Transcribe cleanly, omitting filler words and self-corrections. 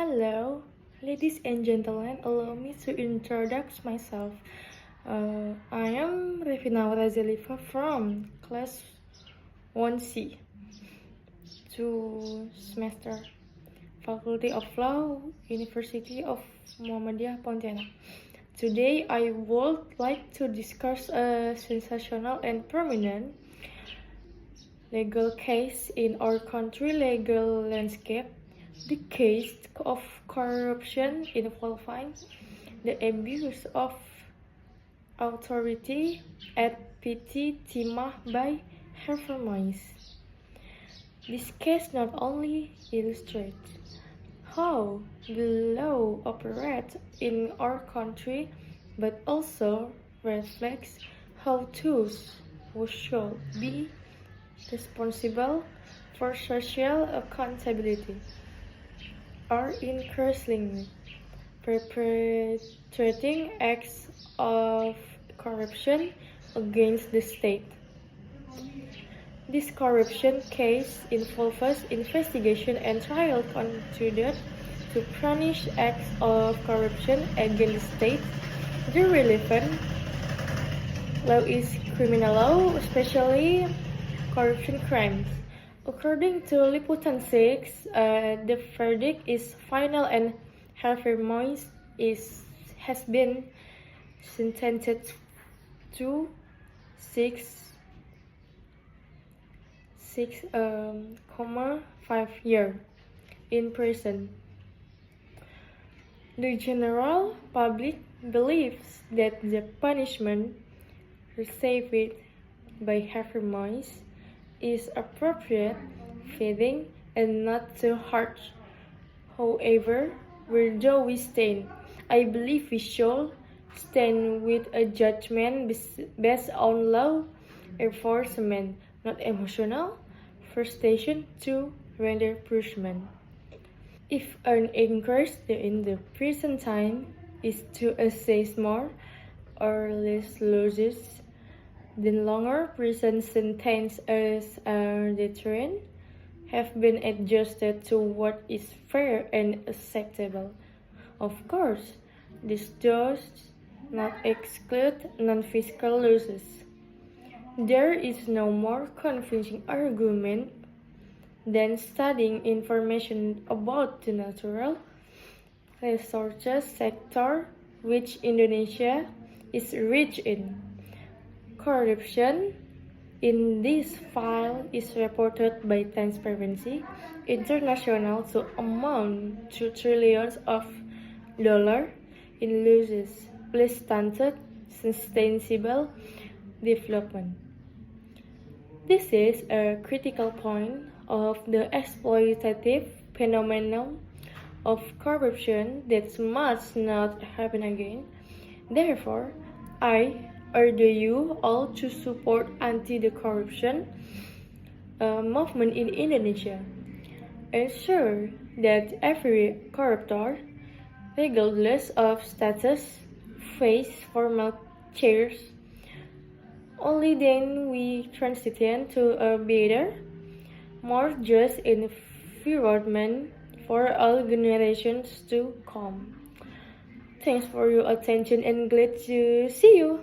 Hello, ladies and gentlemen, allow me to introduce myself. I am Revina Razelifa from class 1C, 2 semester, Faculty of Law, University of Muhammadiyah Pontianak. Today, I would like to discuss a sensational and prominent legal case in our country legal landscape. The case of corruption involving the abuse of authority at PT Timah by Harvey Moise. This case not only illustrates how the law operates in our country, but also reflects how those who should be responsible for social accountability are increasingly perpetrating acts of corruption against the state. This corruption case involves investigation and trial conducted to punish acts of corruption against the state. The relevant law is criminal law, especially corruption crimes. According to Liputan 6, the verdict is final and Harvey Moise has been sentenced to 6.5 years in prison. The general public believes that the punishment received by Harvey Moise is appropriate, fitting, and not too harsh. However, where do we stand? I believe we should stand with a judgment based on law enforcement, not emotional frustration to render punishment. If an increase in the prison time is to assess more or less losses, then longer prison sentences as a deterrent have been adjusted to what is fair and acceptable. Of course, this does not exclude non-fiscal losses. There is no more convincing argument than studying information about the natural resources sector, which Indonesia is rich in. Corruption in this file is reported by Transparency International to amount to trillions of dollars in losses, plus stunted sustainable development. This is a critical point of the exploitative phenomenon of corruption that must not happen again. Therefore, I urge you all to support anti-corruption movement in Indonesia. Ensure that every corruptor, regardless of status, face formal chairs. Only then we transition to a better, more just environment for all generations to come. Thanks for your attention and glad to see you.